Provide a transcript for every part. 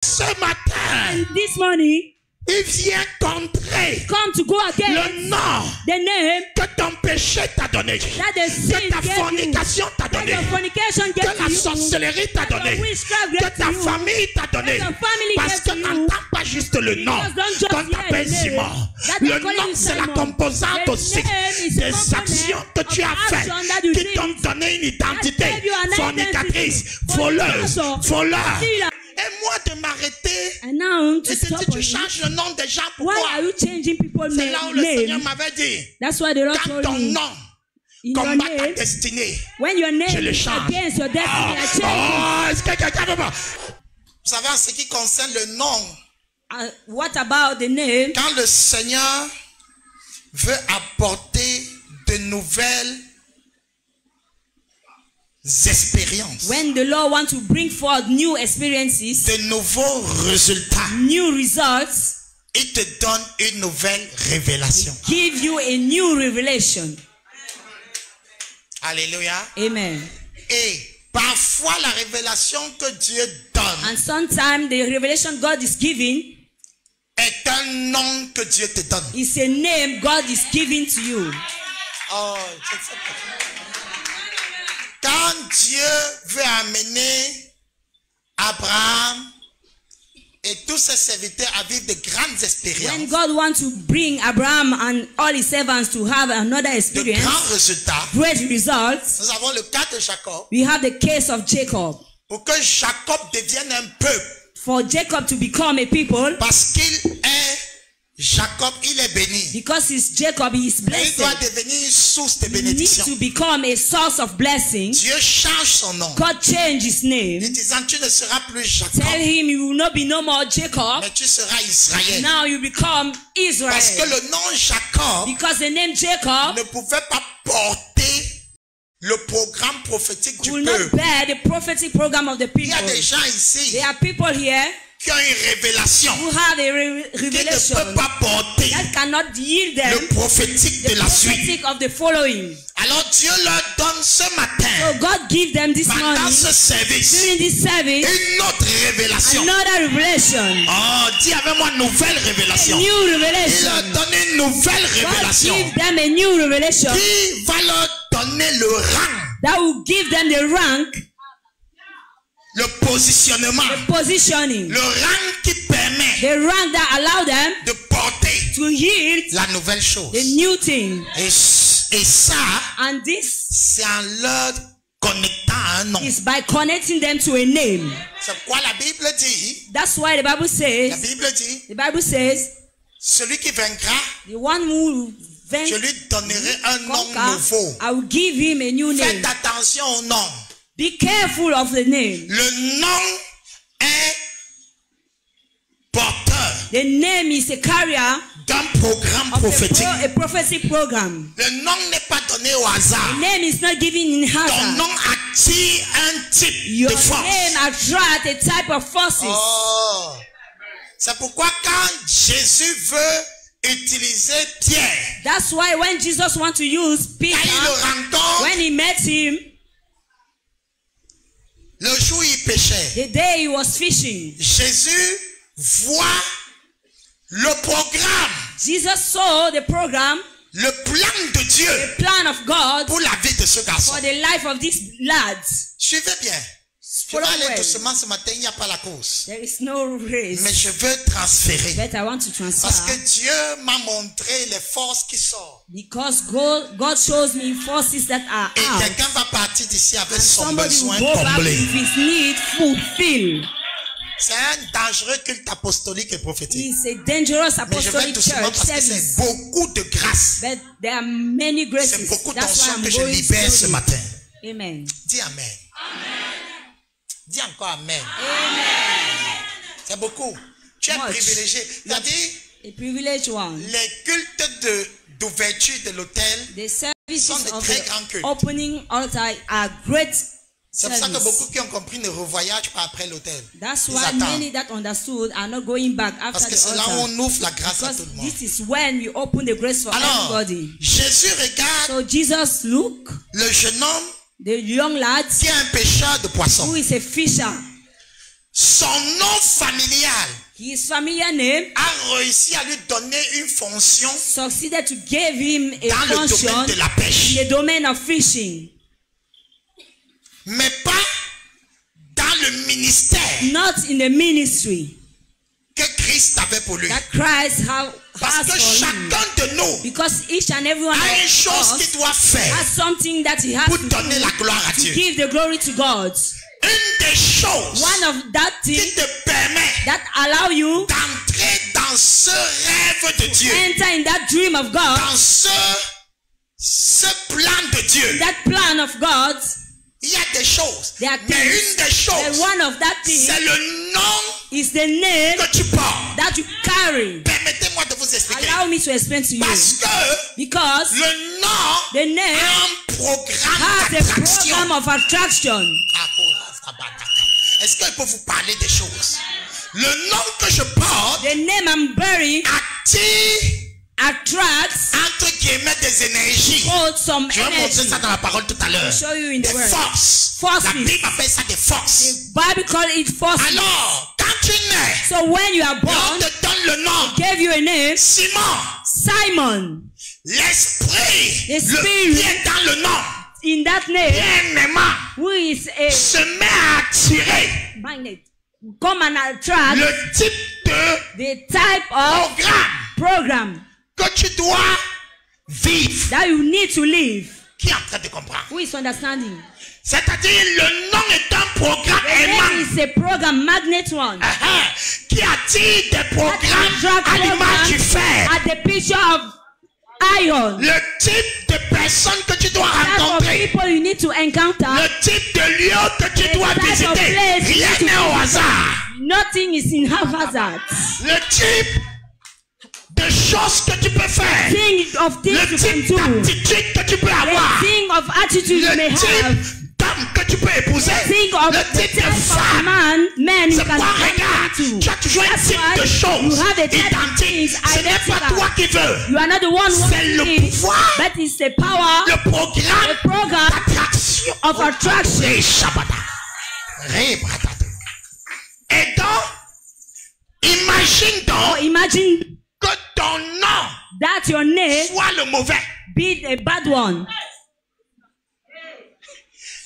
Ce matin, And this morning, il vient contrer come to go against le nom the name que ton péché t'a donné, that the que sin ta gave fornication t'a you, that donné, your fornication que gave la to you, sorcellerie t'a that donné, your witchcraft que gave ta to you, famille t'a donné. that your family Parce gave que to you. n'entends pas juste le nom, Because don't just qu'on hear t'appelle the name, Simon. that they Le call nom, you c'est la Simon. composante The aussi name is des a component actions que tu as of faites action that you qui did. t'ont donné une identité. That gave you an Fornicatrice, identity. voleuse, Fornicator, voleur. stealer. Et moi de m'arrêter. And now to Et stop tu on changes le nom des gens. why Pourquoi? are you changing people's C'est là où le Seigneur name? m'avait dit. That's why the Lord Quand told ton me, nom in your combat ta name, destinée, when your je name le is change. against your destiny, I change it. Oh, est-ce que quelqu'un veut pas? Vous savez, en ce qui concerne le nom, What about the name? quand le Seigneur veut apporter de nouvelles expériences, When the Lord wants to bring forth new experiences, de nouveaux résultats, new results, il te donne une nouvelle révélation. give you a new revelation. Alléluia. Amen. Et parfois la révélation que Dieu donne And sometimes the revelation God is giving est un nom que Dieu te donne. is a name God is giving to you. Oh, je sais pas. Quand Dieu veut amener Abraham et tous ses serviteurs à vivre de grandes When expériences, God wants to bring Abraham and all his servants to have another de experience, grands résultats, great results, nous avons le cas de Jacob. we have the case of Jacob. Pour que Jacob devienne un peuple, For Jacob to become a people, parce qu'il est Jacob, il est béni. because he's Jacob, he is Mais il doit blessed. devenir une source de He needs bénédiction. to become a source of blessing. Dieu change son nom. God changed his name. En disant, tu ne seras plus Jacob, Tell him you will not be no more Jacob. mais tu seras Israël. Now you become Parce que Israel. le nom Jacob Because the name Jacob ne pouvait pas porter le programme prophétique du will not peuple. bear the prophetic program of the Il y people. a des gens ici There are people here qui ont une révélation who have a qui ne revelation peut pas porter that cannot yield le them prophétique de the la suite. prophetic of the following. Alors Dieu leur donne ce So matin, God give them this pendant morning, ce service, during this service, une autre révélation. another revelation. Oh, dis avec moi nouvelle A révélation. new Il revelation. leur donne une nouvelle God révélation give them a new revelation qui va leur donner le rang, that will give them the rank, le positionnement, the positioning, le rang qui permet the rank that allow them de porter to yield la nouvelle chose. the new thing. Et ça, And this c'est en leur connectant à un nom. is by connecting them to a name. C'est pourquoi la Bible dit, That's why the Bible la says, Bible dit, celui qui vaincra, the one who je lui donnerai un nom conquer, nouveau. I will give him a new Faites name. attention au nom. Be careful of the name. Le nom est porteur The name is a carrier d'un programme of prophétique. a prophecy program. Le nom n'est pas donné au hasard. The name is not given in Ton hazard. nom attire un type Your de force. name attracts a type of forces. Oh. C'est pourquoi quand Jésus veut utiliser Pierre, That's why when Jesus wants to use Peter, quand il le rencontre, when he met him, le jour où il péchait, the day he was fishing, Jésus voit le programme, Jesus saw the program, le plan de Dieu the plan of God pour la vie de ce garçon. for the life of these lads. Suivez bien. Je vais Follow aller well. doucement ce matin, il n'y a pas la course. There is no Mais race, je veux transférer. but I want to Parce que transfer Dieu m'a montré les forces qui sortent. because God shows me forces that are Et out. quelqu'un va partir d'ici avec And son somebody will besoin go back comblé. with his need fulfilled. C'est un dangereux culte apostolique et prophétique. It's a dangerous Mais je vais apostolic doucement church parce que service. c'est beaucoup de grâce. But there are many C'est graces. beaucoup That's why d'onction I'm que je going libère ce slowly. matin. Amen. Dis Amen. Dis encore Amen. Amen. C'est beaucoup. Tu es Much. privilégié. C'est-à-dire, A privileged one. les cultes d'ouverture de l'hôtel, The sont services de of très the grands cultes. opening altar are great C'est pour ça que service. beaucoup qui ont compris ne revoyagent pas après l'hôtel. That's Ils why attendent. many that understood are not going back Parce after que the c'est là où altar. on ouvre la grâce à Because tout le monde. this is when we open the grace for Alors, everybody. Jésus regarde So Jesus look, le jeune homme the young lad qui est un pêcheur de who poissons. is a fisher. son nom familial His familiar name a réussi à lui donner une fonction succeeded to give him a dans le function domaine de la pêche. in the domain of fishing. Mais pas dans le ministère Not in the ministry que Christ avait pour lui. that Christ Parce has que for him. chacun de nous Because each and every one a une of chose us qu'il doit faire has something that he has pour to donner do la gloire à to Dieu. give the glory to God. Une des choses One of that qui thing te permet that allow you d'entrer dans ce rêve de Dieu, enter in that dream of God, dans ce plan de Dieu. that plan of God. Il y a des choses, There are mais things, une des and choses, one of that thing c'est le nom is the name que tu portes. that you carry. Permettez-moi de vous expliquer. Allow me to explain to you. Parce que Because le nom the name a un programme has a d'attraction. program of attraction. Est-ce que je peux vous parler des choses? Le nom que je porte The name I'm bearing attire attracts entre guillemets des énergies. hold some Je vais montrer energy. ça dans la parole tout à l'heure. Show you in Des the word. forces. Forces. La Bible appelle ça des forces. Bible call it force. Alors, quand tu nais, So when you are on born, te donne le nom gave you a name, Simon. Simon. L'esprit, The le spirit. bien dans le nom, In that name, bien aimant, who is a se met à attirer magnet, come and attract le type de the type of programme program que tu dois vivre. that you need to live. Qui est en train de comprendre? Who is understanding? C'est-à-dire, le nom est un programme The name aimant is a program, magnet one. qui attire des That programmes attract à l'image du program fer. at the picture of iron. Le type de personnes que tu dois Type of rencontrer. people you need to encounter. Le type de lieu que tu The dois type of visiter. place you Rien need to n'est au visit. hasard. Nothing is in haphazard. Le type de choses que tu peux faire. Thing of things Le you can type do. d'attitude que tu peux avoir. The thing of attitude you may Le have. type d'homme que tu peux épouser. Think of Le the type type de of femme. men you C'est can quoi, enter regarde, into. tu as toujours un That's type why de choses you have a type of identiques. things Ce n'est pas identical. toi qui veux. You are not the one who C'est le wants it, pouvoir, but it's the power, le programme the program d'attraction. of attraction. Ré Shabbat. Ré Bratata. Et donc, imagine So donc imagine que ton nom that your name soit le mauvais. be a bad one.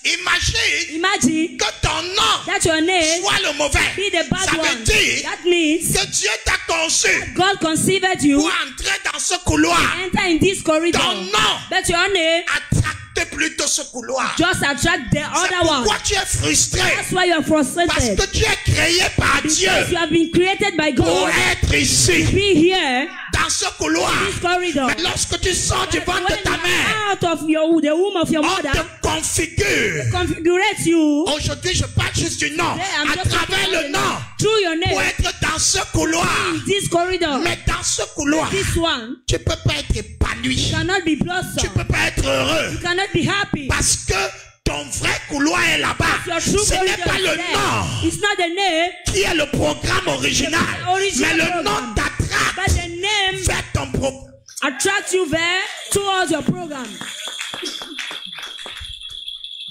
Imagine que ton nom That your name soit le mauvais. be the bad Ça veut one. dire That means que Dieu t'a conçu God conceived you pour entrer dans ce couloir. enter in this corridor. Ton nom But your name attracte plutôt ce couloir. just attract the C'est other one. pourquoi tu es frustré. That's why you are Parce frustrated. que tu es créé par Dieu Because you have been created by pour God être ici, to be here, dans ce couloir. this corridor. Mais lorsque tu sors du But ventre when de ta you mère, are out of the womb of your on mother, te configure. configurate you Aujourd'hui, je parle juste du nom. Today, I'm À just travers talking le about the nom. name. Through your Pour name, être dans ce couloir. this corridor, Mais dans ce couloir, this one, tu peux pas être épanoui. cannot be Tu blossom. peux pas être heureux. You cannot be happy. Parce que ton vrai couloir est là-bas. Your true Ce n'est corridor pas is le there. nom It's not the name, qui est le programme original. The original Mais le nom program. but t'attrape the name vers ton programme. attracts you there towards your program.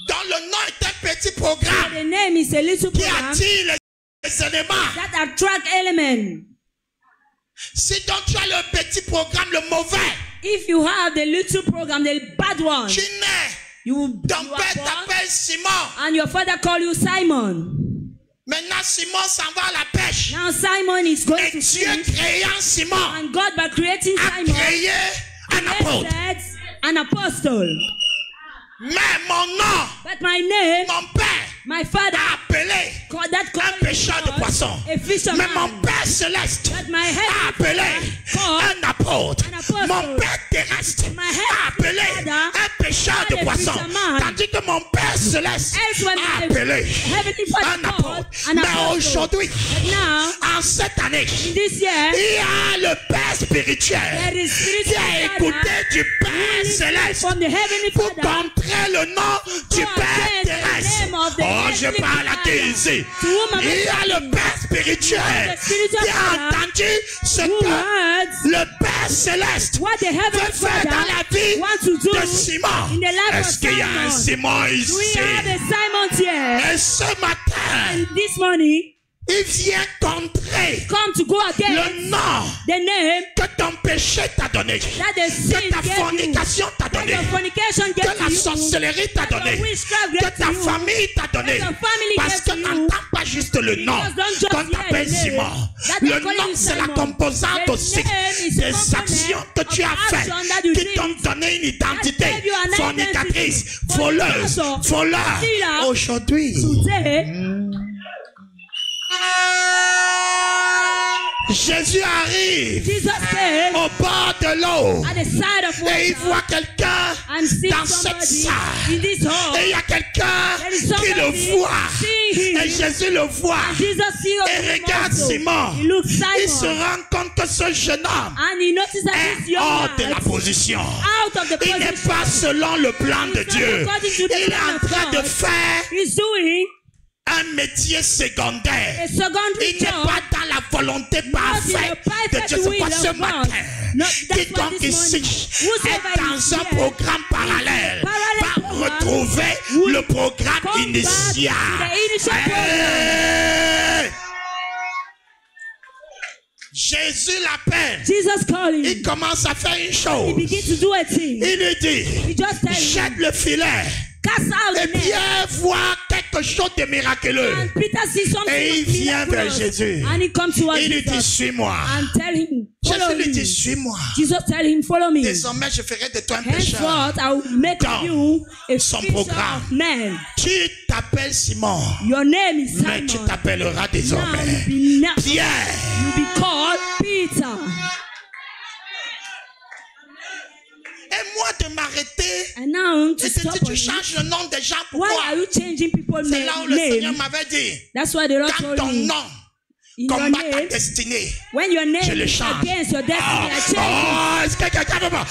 Dans le nom est un petit programme The name is a little qui program attire les éléments. that attract element. Si donc tu as le petit programme, le mauvais, If you have the little program, the bad one, tu nais. you Ton are père born, t'appelle Simon. and your father call you Simon. Maintenant, Simon s'en va à la pêche. Now Simon is going Et to Dieu, fish, créant Simon, and God by creating a Simon créé un apôtre. created an apostle. Mais mon nom, But my name, mon père, my father, a appelé called that un called pêcheur de poissons. a fisherman. Mais mon père céleste But my a heavenly appelé called un apôtre. an apostle. Mon père terrestre My a heavenly appelé father un pêcheur de called a poissons. fisherman. Tandis que mon père céleste Elsewhere, a my appelé heavenly father un apôtre. called an Mais apostle. aujourd'hui, But now, en cette année, in this year, il y a le Père spirituel there is qui spiritual a écouté father du Père céleste from the heavenly pour father contrer le nom du to Père attend the terrestre. name of the Oh, je heavenly parle à Father. qui ici? To whom am I Il y a speaking? le Père spirituel The spiritual qui a father entendu ce who que heard le Père céleste what the heavenly veut faire father dans la vie want to do de Simon. in the life Est-ce of qu'il y a un Simon. Simon Do we ici? have a Simon here? Et ce matin, And this morning, Il vient contrer come to go against le nom the name que ton péché t'a donné, that the que sin ta gave you, fornication t'a that donné, your fornication que gave la to you, sorcellerie t'a that your donné, witchcraft que gave ta to you, famille t'a donné. that your family Parce gave que to you. n'entends pas juste le nom Because don't just qu'on hear t'appelle the name. Simon. That they Le call nom, you c'est la Simon. composante The aussi name is des the actions que tu as component faites of action that you qui did. t'ont donné une identité. gave you an Fornicatrice, identity. voleuse, Fornicator, voleur. stealer. Aujourd'hui, Today, Jésus arrive Jesus said, au bord de l'eau at the side of et il water, voit quelqu'un and see dans cette somebody salle. in this hall. Et il y a quelqu'un There is qui somebody le voit. seeing him. Et Jésus le voit. Jesus sees Et him regarde also. Simon. He looks Il se Simon, rend compte que ce jeune homme and he notices that this est young hors de man la position. out of the Il n'est position. pas selon le plan de He's not Dieu. according to the Il est plan en of train de God. faire He's doing un métier secondaire. a secondary Il n'est job. pas dans la volonté parfaite de Dieu. C'est quoi ce matin? Quiconque ici est dans un programme parallèle va retrouver le programme initial. Hey! Jésus l'appelle. Jesus called him. Il commence à faire une He chose. begins to do a thing. Il lui dit, He just tells jette him, le filet. cast out Et the net. Pierre voit quelque chose de miraculeux. And Peter sees something Et il vient vers miraculous. Jésus. And he comes towards Il lui dit, Jesus suis-moi. and tell him, follow Jésus lui dit, me. suis-moi. Jesus tell him, follow me. Désormais, je ferai de toi un pécheur. Henceforth, I will make Dans of you a son fisher programme. of men. Tu t'appelles Simon, Your name is mais tu Simon. t'appelleras Now désormais Pierre. you'll be called Peter. Et moi de m'arrêter And now et to de stop dire, on tu you. changes le nom des gens. Why Pourquoi? are you changing people's C'est là où le Seigneur name? m'avait dit, That's why the Lord quand told ton me. nom In your combat ta name, destinée, when your name je le is change. against your destiny, I change Oh, est-ce que quelqu'un veut voir?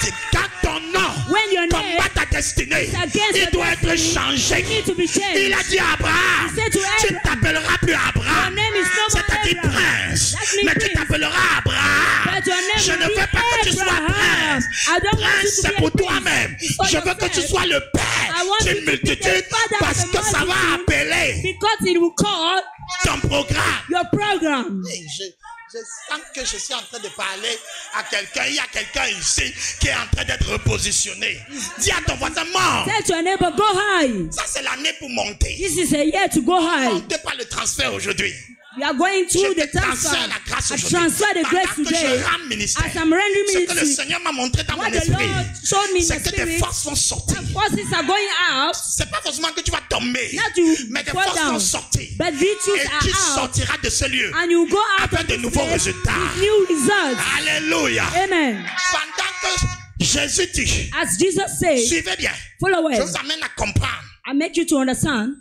C'est quand ton nom When your name combat ta destinée, is against il your doit être destiny, changé. you need to be changed. Il a dit à Abraham, He said to tu ne Abraham, t'appelleras plus Abraham, your name is no more c'est-à-dire Abraham. prince, That means mais tu prince. t'appelleras Abraham. But your name Je will ne be veux pas que tu sois Abraham. prince. I don't want you Prince, to c'est be a pour prince. toi-même. It's for Je veux que tu yourself. sois le I père want you d'une to be the multitude father of parce the que ça va multitude. appeler Because it will call ton programme. your program. Hey, je sens que je suis en train de parler à quelqu'un. Il y a quelqu'un ici qui est en train d'être repositionné. Dis à ton voisin, mort. Tell to your neighbor, go high. Ça, c'est l'année pour monter. This is a year to go high. Montez pas le transfert aujourd'hui. We are going Je through te the transfer. transfère la grâce I aujourd'hui. transfer the grace Pendant que today. je rends ministère, As I'm rendering ce que le ministry, Seigneur m'a montré dans mon what the esprit, Lord showed me in c'est the que des spirit, forces vont sortir. that forces are going out, C'est pas forcément que tu vas tomber, not to mais des fall forces down, vont sortir. but virtues Et are tu out, sortiras de ce lieu and you go out avec of de this nouveaux place résultats. with new results. Alléluia. Amen. Pendant que Jésus dit, As Jesus said, suivez bien, follow je it. vous amène à comprendre I make you to understand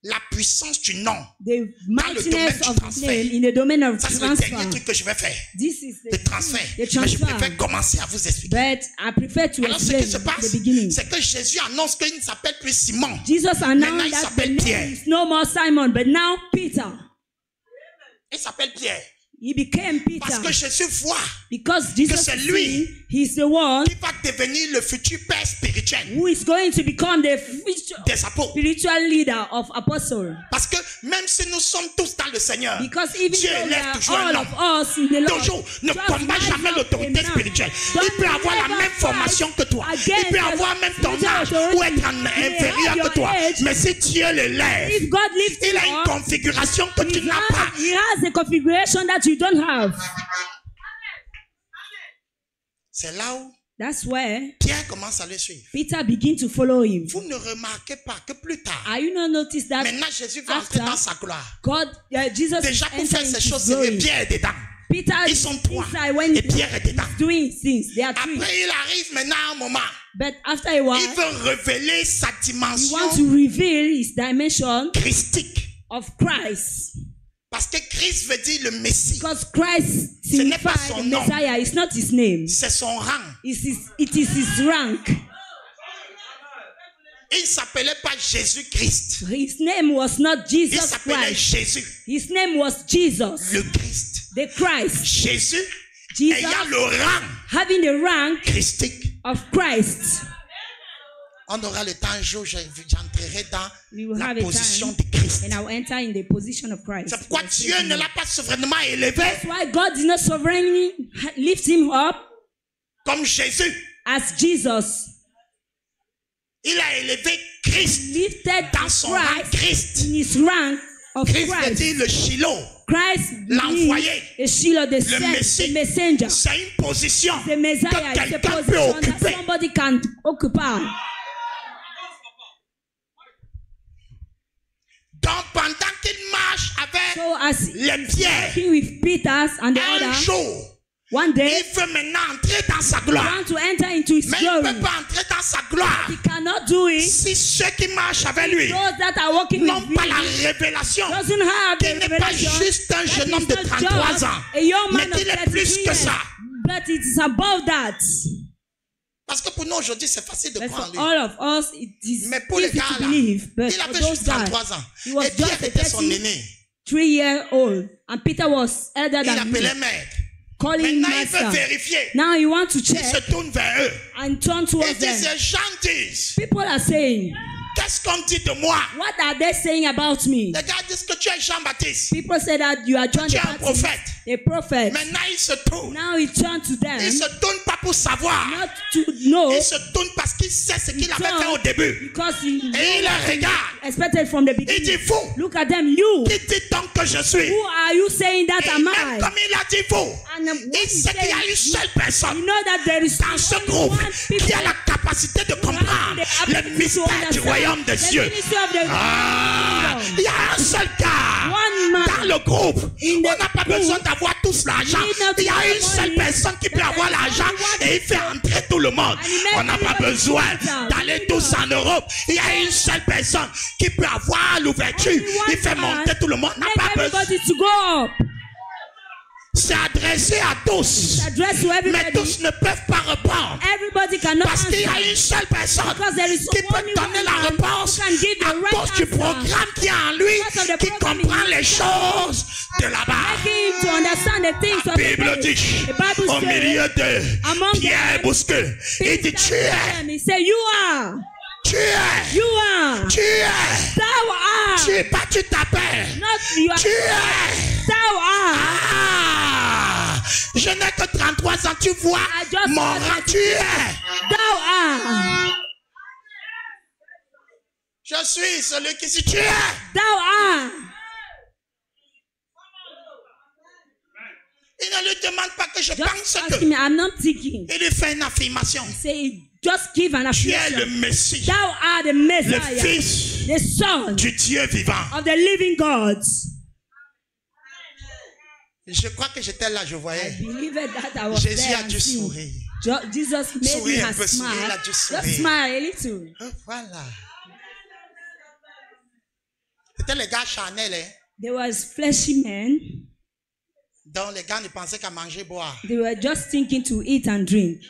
la puissance du nom. the mightiness domaine du of the transfert. name in the domain of Ça, c'est le dernier transfer. truc que je vais faire. This is Le transfert. the Mais je transfer. préfère commencer à vous expliquer. But I prefer to Alors, ce explain qui se passe, the beginning. c'est que Jésus annonce qu'il ne s'appelle plus Simon. Jesus Maintenant, announced il that the s'appelle Pierre. name is no more Simon, but now Peter. Il s'appelle Pierre. He became Parce que Peter Jésus voit because Jesus c'est is lui seeing he's the one qui va devenir le futur père spirituel who is going to become the future des apôtres. spiritual leader of apostles. Parce que même si nous sommes tous dans le Seigneur, Because even Dieu though we élève are toujours un all homme. of us in the Lord, Toujours ne just combat rise jamais up l'autorité a man. spirituelle. Don't Il peut avoir la never même formation que toi. Il against peut avoir the même ton spiritual âge authority. ou être He may inférieur have que your toi. age. Mais si Dieu l'élève, If God lifts il you a une up, configuration que tu n'as pas. he has a configuration that you don't have. C'est là où That's where Pierre commence à le suivre. Peter began to follow him. Vous ne remarquez pas que plus tard, Are you not notice that maintenant Jésus va entrer after dans sa gloire. God, Jesus Déjà is pour faire entering ces choses his glory. sérieuses, Pierre est dedans. Peter Ils sont trois. inside when Et Pierre est dedans. he's doing things. There are three. Après, il arrive maintenant à un moment. But after a while, Il veut révéler sa he dimension wants to reveal his dimension christique. of Christ. Parce que Christ veut dire le Messie. Because Christ Ce n'est pas signifies son the nom. Messiah. It's not his name. C'est son rang. It is his rank. Il ne s'appelait pas Jésus-Christ. His name was not Il Jesus s'appelait Christ. Jésus, His name was Jesus, le Christ. the Christ. Jésus Jesus ayant le rang having the rank christique. of Christ. On aura le temps un jour, j'entrerai dans We will la have a position time de Christ. and I will enter in the position of Christ. C'est pourquoi Dieu ne l'a pas souverainement élevé That's why God did not sovereignly lift him up comme Jésus. as Jesus. Il a élevé Christ Lifted dans son rang Christ. in his rank of Christ veut Christ. dire le Shiloh. Christ L'envoyé. is a Shiloh, the Le Messie. messenger. C'est une position The Messiah que is a quelqu'un peut position that occuper. somebody can occupy. Donc pendant qu'il marche avec So as les pierres, walking with Peter and the un other, jour, one day il veut maintenant entrer dans sa he gloire. wants to enter into his Mais il ne glory. peut pas entrer dans sa gloire He cannot do it. si ceux qui marchent avec lui Those that are walking n'ont with pas la him révélation doesn't have qu'il the n'est pas revelation. juste un That jeune is homme de not 33 just ans, a young mais man of qu'il est 33 plus que years, ça. but it is above that. Parce que pour nous aujourd'hui, c'est facile de But croire for en lui. all of us, it is Mais pour les easy gars to là, believe. But il for avait those juste guys, 33 ans. he was Et Pierre just a était son aîné. 33-year-old, and Peter was elder Il than appelait him, maître. calling him Maintenant, il veut master. vérifier. Now you want to Il se check tourne vers eux. and turn Et towards dit, them. ces gens disent, People are saying, qu'est-ce qu'on dit de moi? what are they saying about me? Les gars disent que tu es Jean-Baptiste. People say that you are John Tu the es un Baptist, prophète. a prophet. Maintenant, il se tourne. Now he turned to them, Il se tourne pas pour savoir. not to know, Il se tourne parce qu'il sait ce qu'il avait fait au début. because he Et il les regarde. expected from the Il dit, beginning. vous, Look at them, you. qui dit donc que je suis? Who are you saying that Et am même I? comme il a dit vous, And when il he sait qu'il y a une says, seule personne you know that there is dans ce only groupe one people qui a la capacité de comprendre le mystère du royaume des cieux. Ah, il y a un seul gars One man dans le groupe. in the On n'a pas besoin d'avoir tous l'argent. Il y a une seule personne qui peut avoir l'argent et il fait entrer tout le monde. On n'a pas besoin d'aller tous en Europe. Il y a une seule personne qui peut avoir l'ouverture. Il fait monter tout le monde. On n'a Make pas besoin. everybody to go up. C'est adressé à tous. Address to Mais everybody. tous ne peuvent pas répondre. Everybody cannot Parce qu'il y a answer. une seule personne Because there is qui peut only donner one la man réponse who can give the à right cause du answer. programme qui est en lui, Because of the qui program comprend in les choses de là-bas. Making him to understand the things La of the Bible faith. dit, The Bible au milieu says, among de Pierre them, bouscule, il dit, tu es, he said, you are, tu es, you are, tu es, thou art, tu es pas, tu t'appelles, not you are, tu es. thou art. Ah, je n'ai que 33 ans, tu vois, I just mon said rang, that tu es. Thou art, Je suis celui qui dit, tu es. thou art. Il ne lui demande pas que je Just pense ask que. me, I'm not thinking. Il lui fait une affirmation. Say, just give an Tu es le affirmation. Messie, Thou art the le Messiah, Fils the Son du Dieu vivant. of the living God. Je crois que j'étais là, je I voyais. believe that I was Jésus there a and dû seen. sourire. Jesus made Sourire me un peu, sourire, il a smile. dû Just sourire. smile a little. Voilà. C'était les gars charnels, hein, There was fleshy men. dont les gars ne pensaient qu'à manger, boire. They were just thinking to eat and drink.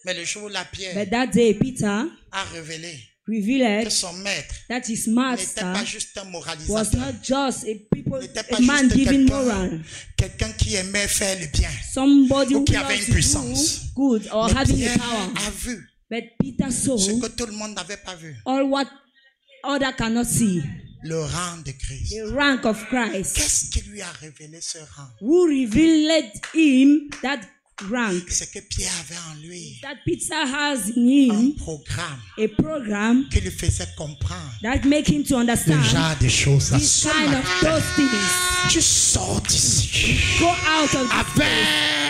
Mais le jour où la pierre But that day, Peter a révélé revealed que son maître that his n'était master pas juste un was moralisateur. not just N'était pas a man juste giving moral. quelqu'un qui aimait faire le bien. Somebody Ou who qui avait loves une to puissance. do good or Mais having Pierre a power. a vu But Peter saw ce que tout le monde n'avait pas vu. all what other cannot see. Le rang de Christ. The rank of Christ. Qu'est-ce qui lui a révélé ce rang? Who revealed him that rank? C'est que Pierre avait en lui That Peter has in un him programme a program qui lui faisait comprendre that make him to le understand genre de choses. this kind of those things. Tu sors d'ici Go out of avec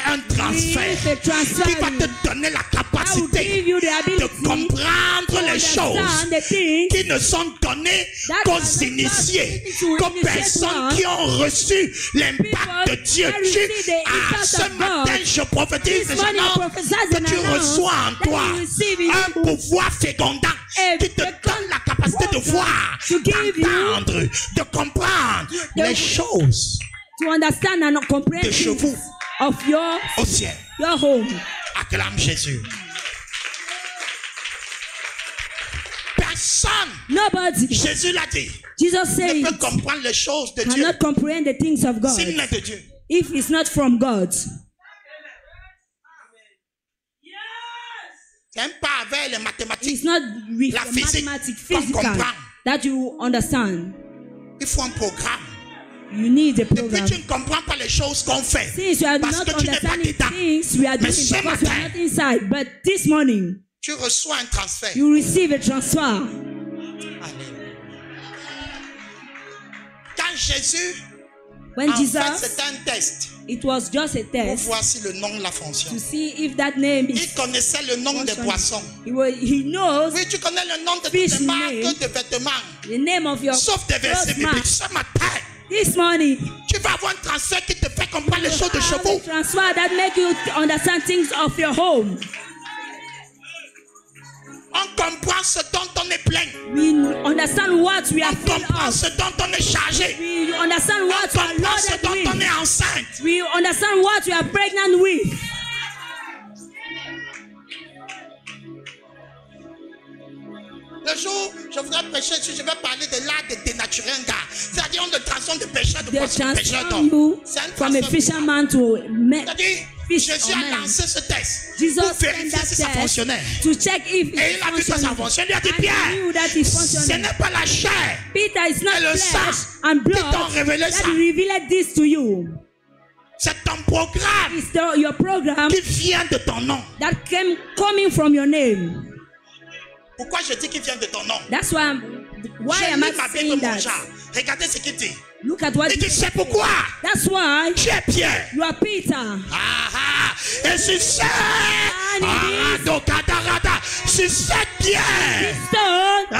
un transfert with a transfer qui va te donner la that will give capacité you the de ability comprendre to les choses understand the things qui ne sont données that qu'aux are not initiés, to qu'aux initiate personnes one. qui ont reçu l'impact de People Dieu. that receive the impact Ce of matin, God. je prophétise This morning I déjà prophesy que and tu announce reçois en that toi you receive in un you pouvoir fécondant a qui te donne la capacité de program voir, to give you d'entendre, de comprendre les choses to understand and comprehend de chez vous things of au ciel. your home. Acclame Jésus. Personne, Nobody, Jésus l'a dit, Jesus ne said, peut comprendre les choses de Dieu cannot comprehend the things of God s'il n'est de Dieu. if it's not from God. C'est un pas avec les mathématiques. It's not with La the physique, mathematics, qu'on physical, comprend. that you understand. Il faut un programme. You need a Depuis program. tu ne comprends pas les choses qu'on fait. Since you are Parce not que tu n'es pas understanding dedans. things we are doing Mais ce because we matin, are not inside. But this morning, tu reçois un transfert. you receive a transfer. Alléluia. Quand Jésus, When en fait, Jesus, c'était un test it was just a pour test voir si le nom de la fonction. to see if that name Il is connaissait le nom des poissons. He knows Oui, tu connais le nom de toutes Fish les marques name. de vêtements. the name of your Sauf des versets clothes mark. bibliques. Ce matin, This morning, tu vas avoir un transfert qui te fait comprendre les choses de have a chevaux. transfer that make you understand things of your home. On comprend ce dont on est plein. We understand what we are On filled comprend of. ce dont on est chargé. We understand On what we are comprend ce loaded dont on with. est enceinte. We understand what we are pregnant with. Le jour, je voudrais prêcher, je vais parler de l'art de dénaturer un gars. C'est-à-dire, on le transforme de pécheur de They poisson, de pécheur transform d'homme. you C'est un from a transfert. fisherman to C'est-à-dire, fish Jésus or a man. lancé ce test Jesus pour sent vérifier that si ça test fonctionnait. to check if Et it's il a vu que ça functioning. fonctionne. Il a dit, And he Pierre, knew that it's ce functioning. n'est pas la chair Peter, it's not et le flesh sang and qui t'ont blood révélé that ça. revealed this to you. C'est ton programme It's your program qui vient de ton nom. that came coming from your name. Pourquoi je dis qu'il vient de ton nom? That's why Je am I lis ma Bible, saying mon that? genre. Regardez ce qu'il dit. Look at what Il dit, Jesus c'est said. pourquoi That's why tu es Pierre. you are Peter. Et sur cette sur cette pierre Stone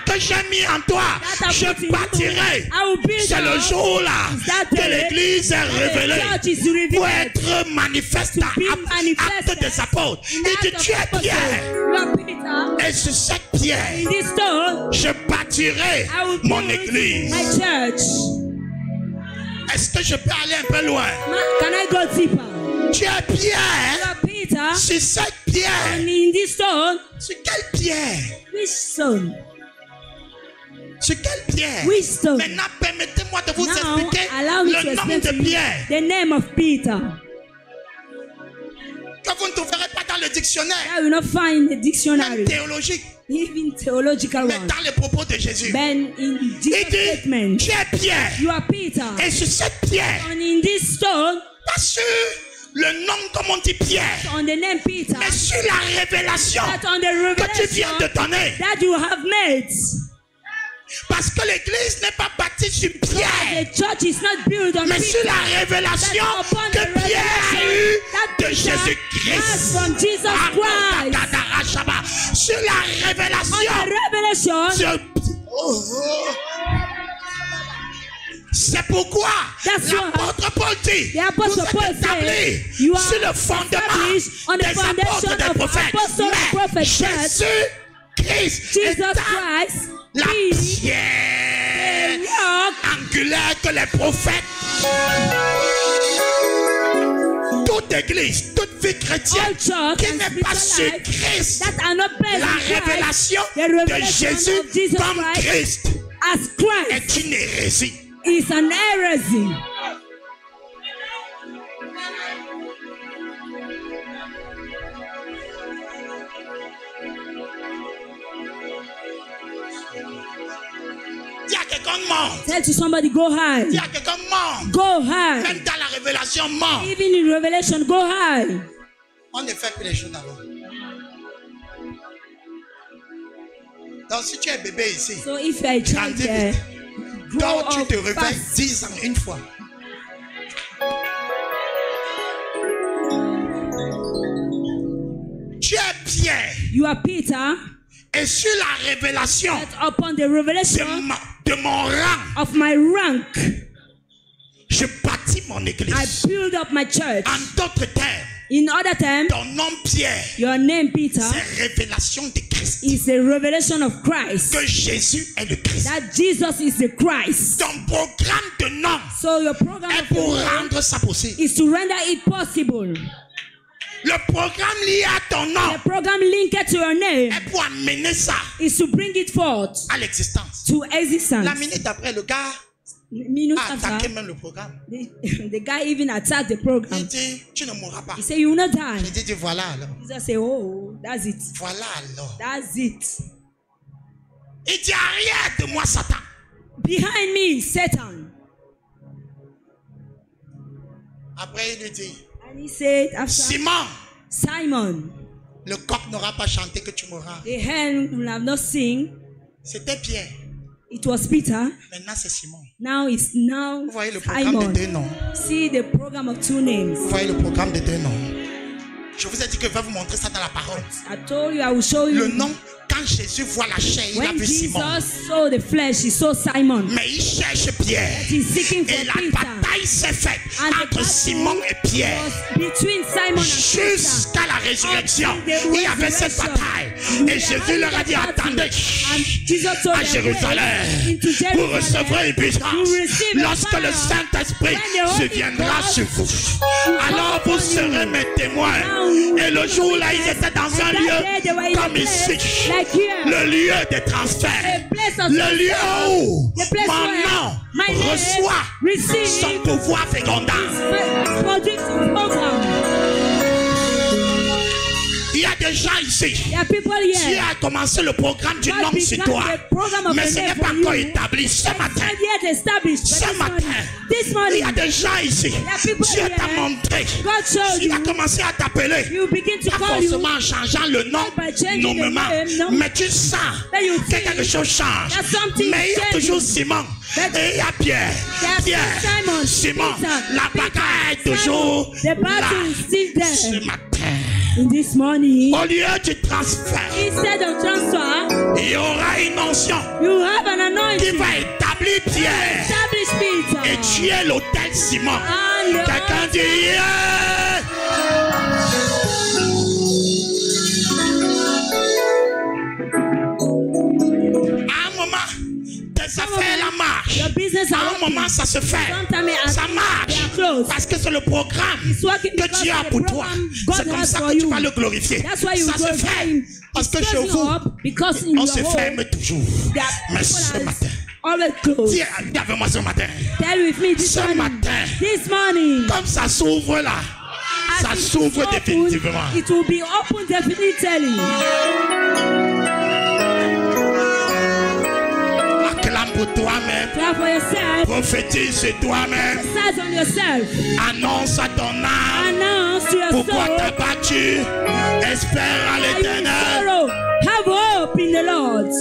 que j'ai mis en toi, that I je put in you, bâtirai. I will build C'est le up. jour là That que day, l'église est révélée the church is revealed. pour être manifeste. To be manifested. Acte des apôtres. In Il dit, Acts of tu es Apostles, Pierre. you are Peter. Et sur cette pierre, In this stone, je bâtirai I will mon build église. my church. Est-ce que je peux aller un peu loin? Can I go deeper? Tu es You Pierre. are Peter. Sur cette pierre. And in this stone, Sur quelle pierre? which stone? Sur quelle pierre? Which stone? Maintenant, permettez-moi de vous Now, expliquer allow me to le nom explain to de you Pierre the name of Peter. que vous ne trouverez pas dans le dictionnaire, I will not find the même dictionary, théologique, even theological mais one. dans les propos de Jésus. Then in Il Jesus' dit, statement, tu es Pierre. you are Peter. Et sur cette pierre, And in this stone, pas sur le nom comme on dit Pierre, on the name Peter, mais sur la révélation that on the que tu viens de revelation donner. that you have made. Parce que l'église n'est pas bâtie sur Pierre, The church is not built on mais sur Peter. la révélation That's upon the que Pierre a eue that de Peter Jésus-Christ. has from Jesus Christ. Sur la On révélation. the revelation, C'est pourquoi That's l'apôtre Paul dit, the Apostle vous Paul êtes établis said, you are sur le fondement established on the des apôtres foundation et des of prophètes. apostles and Mais prophets. Jésus-Christ Jesus est Christ, la is pierre the rock angulaire que les prophètes. Toute église, toute vie all chrétienne church qui and n'est pas sur spiritual life Christ, that are not based la on Christ, révélation the de revelation Jésus of Jesus comme Christ Christ as Christ est une hérésie. is an heresy. Dis à quelqu'un monte. Tell to somebody, go high. Dis à quelqu'un monte. Go high. Même dans la révélation, monte. Even in Revelation, go high. On ne fait plus les choses avant. Donc si tu es bébé ici, So if you are a child grandis there, vite. grow Quand tu up te réveilles fast. 10 ans une fois. Tu es Pierre. You are Peter, Et sur la révélation that upon the revelation de mon rang, of my rank, je bâtis mon église. I build up my church. En d'autres termes, In other terms, ton nom Pierre, your name Peter c'est révélation de Christ. is a revelation of Christ. Que Jésus est le Christ. That Jesus is the Christ. Ton programme de nom So your program est of pour your name rendre ça possible. is to render it possible. Le programme lié à ton The nom program linked to your name est pour amener ça is to bring it forth à l'existence. to existence. La minute après, le gars minutes attaqué after, même le programme. the guy even attacked the Il program. dit, tu ne mourras pas. He said, "You will not die." J'ai dit, voilà alors. Jesus said, "Oh, that's it. Voilà alors. That's it. Il dit, arrière de moi, Satan. Behind me is Satan." Après, il lui dit, And he said, after Simon, Simon, le coq n'aura pas chanté que tu mourras. the hen will have not sing. C'était Pierre. It was Peter. Maintenant, c'est Simon. Now it's Vous voyez le programme Simon. de deux noms. See the program of two names. Vous voyez le programme de deux noms. Je vous ai dit que je vais vous montrer ça dans la parole. I told you I will show you. Le nom, quand Jésus voit la chair, il a When vu Simon. Jesus saw the flesh, he saw Simon. Mais il cherche Pierre. He's seeking Et for la Peter. bataille s'est faite And the entre battle Simon et Pierre. was between Simon and Peter. Jusqu'à la résurrection, Until the il y avait cette resurrection. bataille. Et Jésus leur a dit, attendez, And Jesus told à them, Jérusalem, "Wait into vous Jerusalem. recevrez une puissance You receive a lorsque le power. Saint-Esprit When the se Holy viendra Ghost sur vous. Alors vous serez mes témoins. Et le jour-là, ils étaient dans un lieu comme ici, le lieu des transferts, le lieu où mon nom reçoit son pouvoir fécondant. Il y a des gens ici. There are people Dieu here. a commencé le programme du nom sur toi. Mais ce n'est pas encore établi ce matin. Not yet established. But Ce matin, this il morning, y a des gens ici. Dieu t'a montré. God showed Il a you. commencé à t'appeler. You begin to Pas call you. forcément en changeant le nom By changing the nommément. name, no. Mais tu sens Then you que quelque think chose change. that something Mais il y a changing. toujours Simon. Et il y a Pierre. There's Pierre, Simon, Simon, Peter, la bagarre est toujours The battle là. is still there. Ce matin, In this morning, au lieu du transfert, instead of transfer, il y aura une onction you have an qui anointing. va établir Pierre Establish Peter. et tuer l'autel Simon. And the Quelqu'un dit yeah! À un moment, tes affaires la marchent. Your business À are un moment, ça se fait. Sometimes Ça they marche. are closed. Parce que c'est le programme It's working que because Dieu a of the pour toi. program God C'est comme has ça for que tu you. vas le glorifier. That's why you Ça se glorify fait. him. Parce que It's chez closing vous, up because in on your se home, ferme toujours. there are Mais people ce that matin, always closed. dis avec moi ce matin, Tell with me this ce morning. matin, This morning. comme ça s'ouvre là, as ça it is s'ouvre open, définitivement. It will be open definitely. Acclame pour toi-même. Clap for yourself. Prophétise sur toi-même. Start on yourself. Annonce à ton âme Announce to your pourquoi soul. t'as battu. Espère en Are you in l'éternel. sorrow? Have hope in the Lord.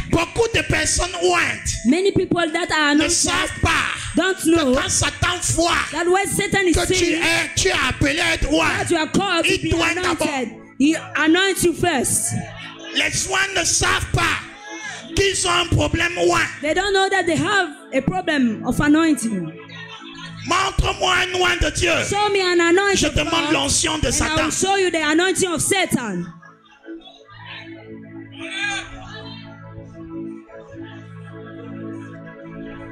Beaucoup de personnes ointes Many people that are ne anointed savent pas don't que know quand Satan voit that when Satan is que saying tu es appelé à être oint, that you are called to il be doit d'abord. anointed, he anoints you first. Les oints ne savent pas qu'ils ont un problème oint. They don't know that they have a problem of anointing. Montre-moi un oint de Dieu. Show me an anointing. Je of demande God, l'onction de and I Satan. will show you the anointing of Satan.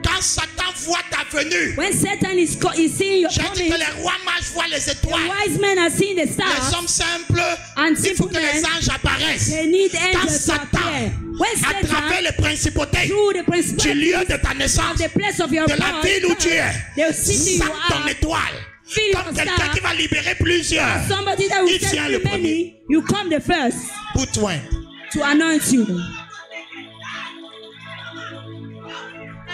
Quand Satan voit ta venue, When Satan is seeing your j'ai dit coming, que les rois mages voient les the étoiles. wise men are seeing the Les stars. hommes simples, And il faut simple que les men, anges apparaissent. They need Quand angels to appear. Satan, When à travers Satan, les principautés through the du principality lieu de ta of naissance, the place of your de la birth, ville où tu es, the city you sent ton are, étoile. feel Comme your quelqu'un star, qui va libérer plusieurs. somebody that will Il vient set le you many, you come the first Pour toi. to anoint you.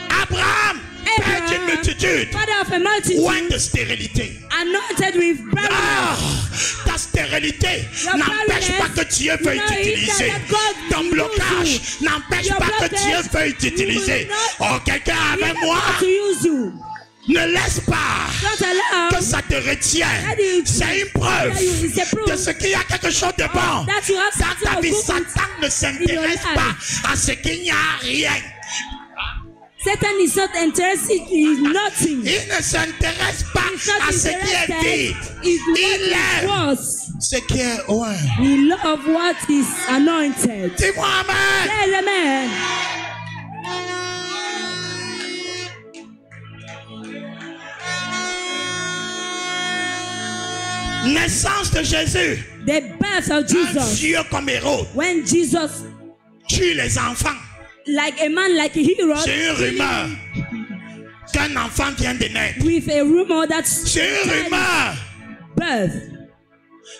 Abraham, père d'une Abraham, multitude, father of a multitude, oint de stérilité. anointed with Ah, barrenness. ta stérilité Your n'empêche pas que barrenness, Dieu veuille you know, t'utiliser. that God Ton will blocage use you. n'empêche Your pas que blockage, Dieu veuille t'utiliser. you will Oh, quelqu'un He avec is moi, about to use you. ne laisse pas Don't allow que ça te retienne. that you- C'est une preuve that you- it's a proof de ce qu'il y a quelque chose de bon. that you have Dans something ta of vie, good Satan ne s'intéresse in your pas à ce qu'il n'y a rien. Satan is not interested in nothing. Il ne s'intéresse pas He's not à ce qui est interested vide. in Il what aime was. ce qui est loin. He love what is anointed. Dis-moi amen. Tell the man. Naissance de Jésus. The birth of Un Jesus. vieux comme Hérode When Jesus, tue les enfants. like a man, like a hero, C'est une rumeur qu'un enfant vient de naître. with a rumor that C'est une rumeur. birth.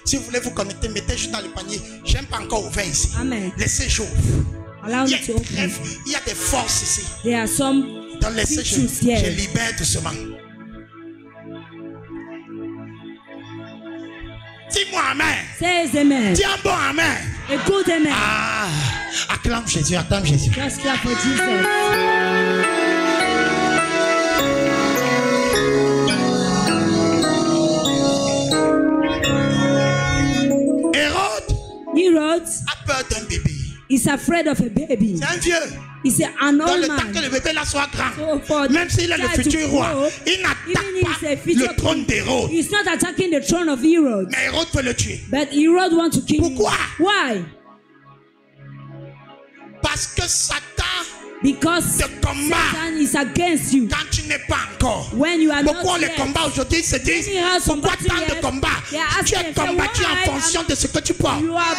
Si vous voulez vous connecter, mettez juste dans le panier. J'aime pas encore ouvert ici. Amen. Laissez j'ouvre. Allow Il y me to open. il y a des forces ici. There are some Donc laissez teachings je here. libère doucement. Dis-moi amen. Says amen. Dis un bon amen. A good amen. Ah, acclame Jésus, acclame Jésus. Just clap for Jesus. Herod A peur d'un bébé. is afraid of a baby. C'est un vieux. He's an Dans old le temps que man. le bébé là soit grand, So for même s'il est le child to futur roi, grow, il even n'attaque if he's a pas future le trône king, d'Hérode. he's not attacking the throne of Herod. Mais Hérode veut le tuer. But Herod wants to kill him. Pourquoi? Why? Parce que Satan Because te combat Satan is against you. quand tu n'es pas encore. When you are Pourquoi not les yet. combats aujourd'hui se disent Many have pourquoi combatted tant de yet. combats? They are Tu es asking, combattu why en fonction de ce que tu portes. You are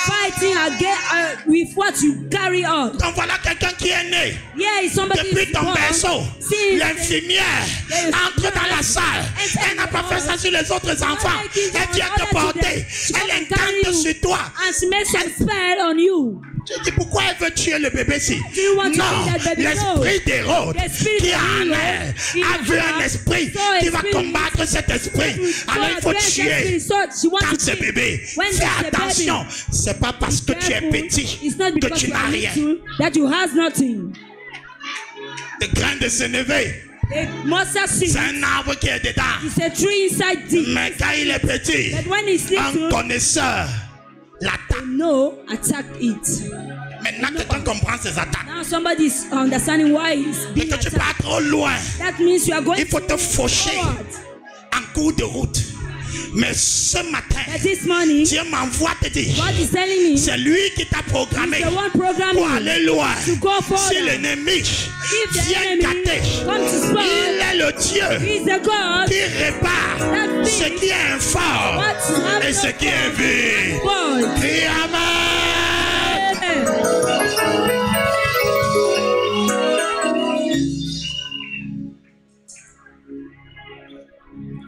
fighting against with what you carry on. Donc voilà quelqu'un qui est né. Yeah, somebody Depuis is ton born. berceau, Since l'infirmière the- entre dans la salle. Elle n'a pas fait ça sur les autres enfants. Elle vient te porter. Elle intente sur toi. and she makes some spell on you. Tu dis pourquoi elle veut tuer le bébé si? Do you want to Non, kill that baby? l'esprit d'Hérode The spirit qui of a en Herod elle in a vu her un esprit saw qui a va spirit combattre cet esprit. Alors il faut tuer. Quand c'est bébé, fais attention. C'est pas parce que tu es petit It's not que because tu you n'as are rien. little that you has nothing. Le grain de sénévé, The mustard c'est seed un arbre qui est dedans. is a tree inside thee. Mais quand il est petit, But when it's un little, connaisseur l'attaque. no, attack it. Maintenant, quelqu'un comprend ses attaques. Now somebody is understanding why he's Mais being que tu attacked. pars trop loin, That means you are going il faut te faucher forward. en cours de route. Mais ce matin, But this morning, Dieu m'envoie te dire, God is telling me, c'est lui qui t'a programmé the one programming pour aller loin. to go forward. Si l'ennemi If the vient enemy gâter, comes to spoil, il est le Dieu He is the God qui répare that ce qui est informe what's et ce qui est vu. God. Crie Amen. Amen.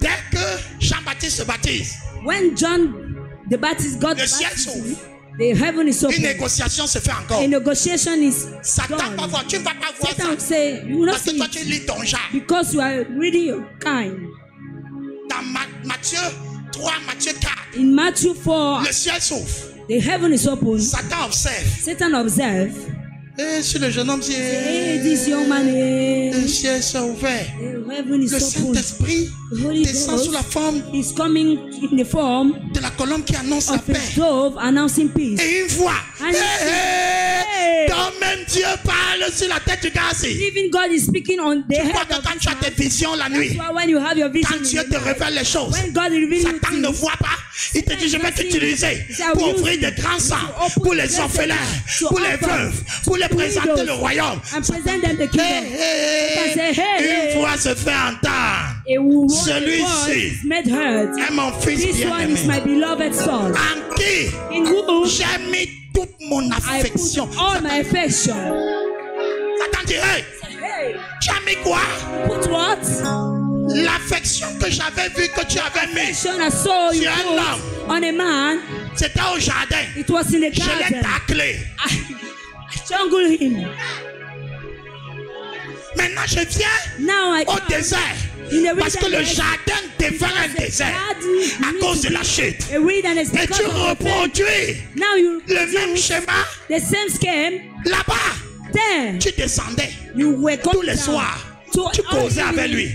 Dès que Jean-Baptiste se baptise, When John the Baptist got Le ciel baptism, s'ouvre. the heaven is une open. négociation se fait encore. A negotiation is Satan va done. voir, tu ne vas pas voir Satan will ça. say, you will not Parce que see toi, it tu lis ton genre. because you are reading your kind. Dans Matthieu 3, Matthieu 4, In Matthew 4, le ciel s'ouvre. the heaven is open. Satan observe. Satan observed, Et sur le jeune homme, dit, hey, this young man, le ciel s'est ouvert. the heaven is Le open. Saint-Esprit The Holy descend sous la Ghost forme is coming in the form de la colombe qui annonce la of a paix. dove announcing peace. Et une voix. And hey. Quand même Dieu parle sur la tête du gars. Even God is speaking on the Tu crois head que of quand this tu as man. tes visions la nuit, That's why when you have your vision quand in Dieu the te night, révèle les choses, when God reveals you Satan ne things, voit pas. Il te dit, je vais t'utiliser pour offrir des grands sangs pour les orphelins, pour les veuves, pour les présenter le royaume. and present them the kingdom. Une voix se fait entendre. A woman Celui-ci is made heard. est mon fils This one is my bien-aimé, beloved son, en qui in whom j'ai mis toute mon I affection. put all my affection. Satan dit, hey, Hey, tu as mis quoi? put what? L'affection que j'avais vue que tu avais mis, Affection I saw you C'est un put on a man. c'était au jardin. It was in the Je l'ai garden. taclé. I strangled him. Maintenant, je viens Now I au come désert. in the Parce que le wilderness. jardin devient un désert à cause de la chute. A wilderness Et because tu of the faith. reproduis Now you le même schéma the same scheme. là-bas. There Tu descendais you were tous coming les down soirs. to Tu causais all avec evening,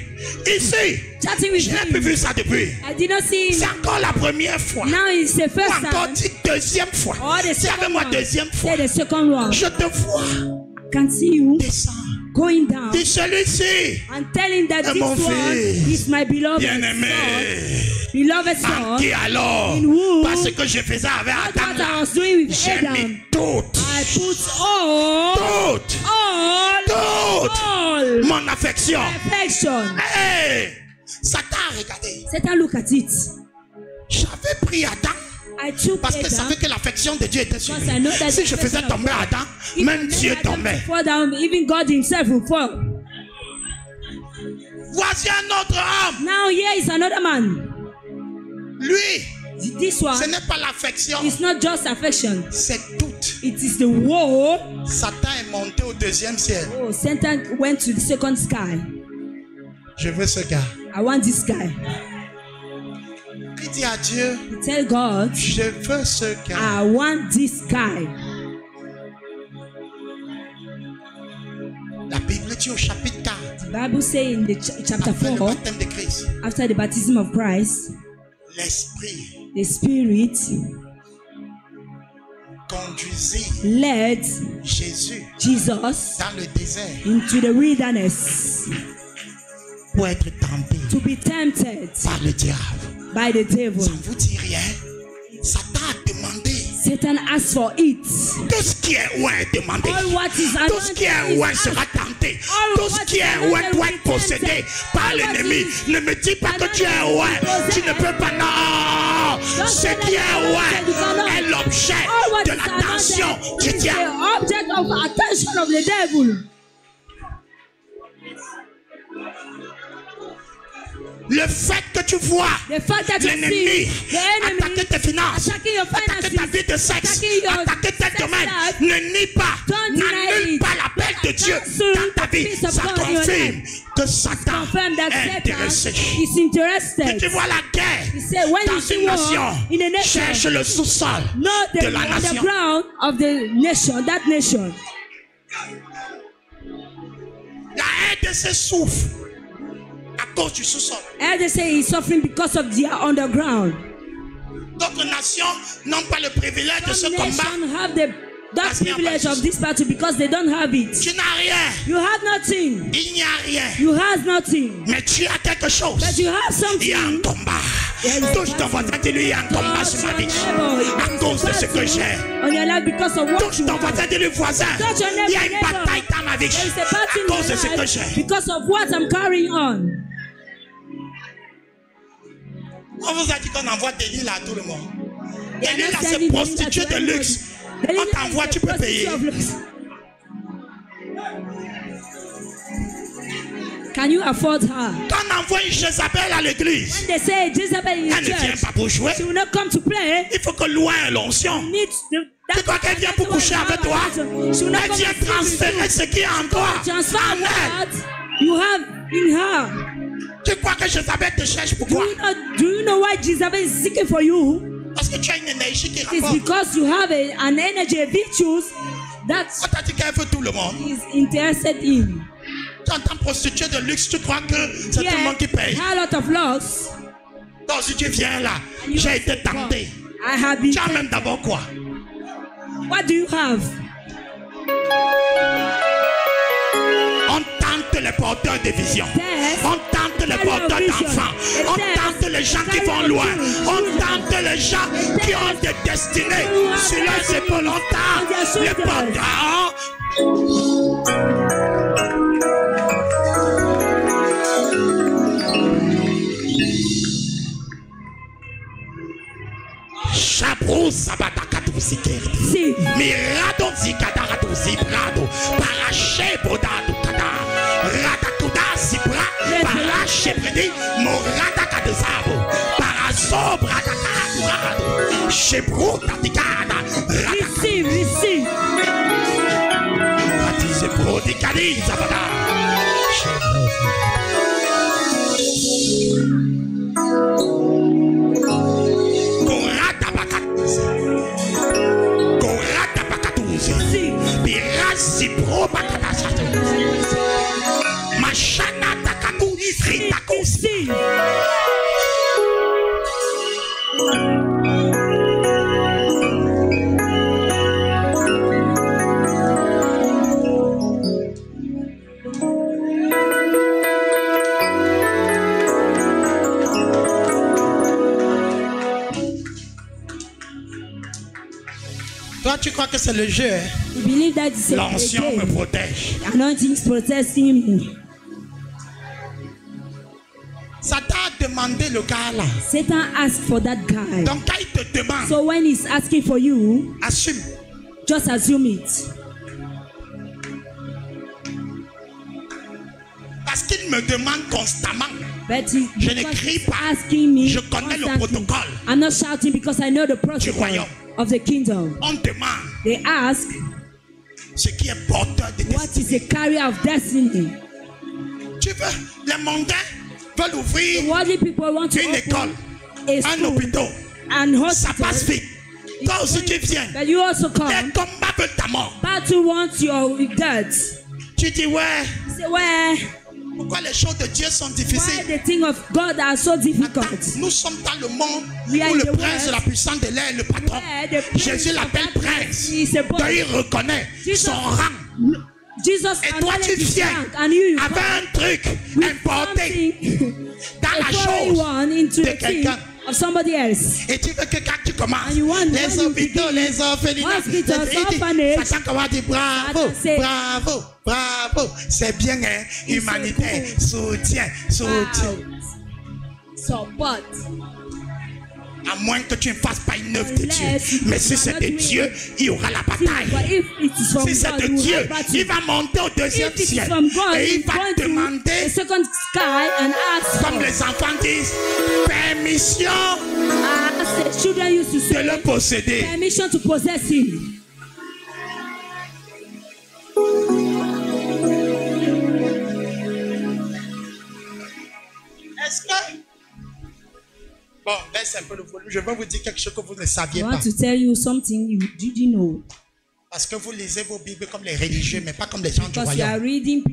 lui. Ici, chatting with je n'ai plus him. vu ça depuis. I did not see C'est him. encore la première fois. Now it's the Ou first encore time. dit deuxième fois. Or the C'est avec second moi one. deuxième fois. Say the second one. Je te vois Can see you descendre. going down Dis celui-ci, and telling that Et this mon one fils, is my beloved bien-aimé. son. Beloved En son. qui alors? In whom? Parce que je faisais avec That's Adam what là. I was doing with J'ai Adam. mis toute, I put all toute mon affection. Hey! Satan a regardé. Satan look at it. J'avais pris Adam. I took Parce que je Adam savais que l'affection de Dieu était sur because I know that lui. Si the je faisais affection of tomber God, Adam, if même I Dieu made Adam tombait. fall down, even God himself will fall. Voici un autre homme. Now here is another man. Lui, This one ce n'est pas l'affection, is not just affection. c'est tout. It is the war. Satan est monté au deuxième ciel. Oh, Satan went to the second sky. Je veux ce gars. I want this guy. Il dit à Dieu, You tell God, je veux ce gars. I want this guy. La Bible dit au chapitre 4, The Bible says in the chapter après le 4, baptême de Christ, after the baptism of Christ, l'Esprit the Spirit conduisit led Jésus Jesus dans le désert into the wilderness pour être tenté to be tempted par le diable. by the devil. Ça ne vous dit rien? Satan a demandé. Satan asked for it. Tout ce qui est ouin est demandé. All what is Tout ce qui est anointed is ouin asked. sera tenté. All Tout ce what qui is est anointed ouin doit will être be possédé tempted. par All what l'ennemi. is Ne me dis pas que tu es anointed ouin. will be Tu ne peux pas. Non. Don't Ce say qui that est you ouin cannot. est l'objet All what de is l'attention anointed du is diable. the object of attention of the devil. Le fait que tu vois The fact that you l'ennemi see the enemy attaquer tes finances, attacking your attaquer ta finances, vie de sexe, attacking your attaquer tes sex domaines, life, ne nie pas, don't deny n'annule it. pas l'appel de Dieu Cancel dans ta the vie. peace of Ça God in your confirme life. que Satan Confirm that est Satan intéressé. is interested. Tu vois la guerre He said, when dans you see une war nation, in a nation, cherche le sous-sol not de the la nation. underground of the nation, that nation. La RDC souffre à cause du sous-sol. And they say he's suffering because of the underground. D'autres nations n'ont pas le privilège de ce Some combat. nations have that Parce qu'il n'y a privilege pas de of this battle because they don't have it. Tu n'as rien. You have nothing. Il n'y a rien. You have nothing. Mais tu as quelque chose. But you have Il y a un something. combat. There is Touche ton voisin, dis-lui, il y a un combat sur ma vie. À cause de ce que j'ai. On your life because of what Touche you ton have. voisin, dis-lui, voisin. Touch your Il y a une neighbor. bataille dans ma vie. There is a À battle in cause de ce my que life j'ai. because of what I'm carrying on. On vous a dit qu'on envoie des lits à tout le monde. They are Des lits not c'est sending prostituée de Delilah to luxe. everybody. On t'envoie, tu peux payer. Can you afford her? Quand on envoie une Jézabel à l'église, When they say Jezebel in elle ne vient church, pas pour jouer. she will not come to play. Il faut que loin l'onction. Tu crois qu'elle vient pour coucher avec toi? Elle vient transférer ce qui est en toi. Transfer En elle. what you have in her. Tu crois que Jézabel te cherche pourquoi? Do you know why Jezebel is seeking for you? Parce que tu as une énergie qui It's rapporte. because you have an energy, a virtues that On t'a dit qu'elle veut tout le monde. is interested in. Tu entends prostituée de luxe, tu crois que c'est tout le monde qui paye. a lot of loss. Donc si tu viens là, j'ai été tenté. I have been. Tu as même d'abord quoi? What do you have? On tente les porteurs de vision. Yes. On tente les porteurs d'enfants. On tente les gens qui vont loin. On tente les gens qui ont des destinées sur leurs épaules. On tente les porteurs. Chabrou sabatakatuzi kerdi. See, Mirado zikadaraduzi brado. Parache bodado kada. Ratakuda zibra. Parache bredi. Morada kadezabo. Parazo bradakakurado. Chebrou tatikada. receive, receive. Ratize brodikadi zabada. See, Birasi pro bakadasatu. Mashana takatu ritakus. see. Toi, tu crois que c'est le jeu, hein? You believe that it's a L'ancien me game. protège. Anointing is protecting me. Satan demandé le gars là. Satan asked for that guy. Donc quand il te demande, So when he's asking for you, assume. just assume it. Parce qu'il me demande constamment. But Je ne crie pas. asking me Je connais le constantly. protocole I'm not shouting because I know the protocol royaume. of the kingdom. On demande They ask, ce qui est porteur de what is destinée. a carrier of destiny? Tu veux, les mondains veulent ouvrir Worldly people want to une école, open a un school hôpital. and Ça passe hospital. vite. Toi aussi tu viens. But you also Les come. combats veulent ta mort. Battle wants your death. Tu dis ouais, Say, well, pourquoi les choses de Dieu sont why difficiles? the things of God are so difficult? Nous sommes dans le monde We are où in le the prince world de la puissance de l'air est le patron. Where the prince Jésus of l'appelle that prince. is a Donc boy. il reconnaît Jesus- son rang. Jesus Et toi tu acknowledged his viens rank, and you avec come un truc with importé something, dans a la foreign chose one into de the thing quelqu'un. of somebody else. Et tu veux que quand tu commences, And you want- les when you hôpitaux, begin, les orphelinats, hospitals, il dit, orphanage, Satan comment dire bravo, Satan say- bravo, bravo, c'est bien hein, He humanitaire, say, soutien, soutien. Support. À moins que tu ne fasses pas une œuvre de Dieu. Unless you Mais si c'est cannot de win. Dieu, il y aura la See, bataille. but if it is from Si c'est God, de you will Dieu, have battle. il va monter au deuxième If it is ciel. from God, Et il he's va going to demander, the second sky and ask comme for. les enfants disent, permission As the children used to de say, le posséder. permission to possess him. Est-ce que... Bon, baisse un peu le volume. Je vais vous dire quelque chose que vous ne I saviez want pas. to tell you something you didn't know. Parce que vous lisez vos Bibles comme les religieux, mais pas comme les gens du Because you are royaume. reading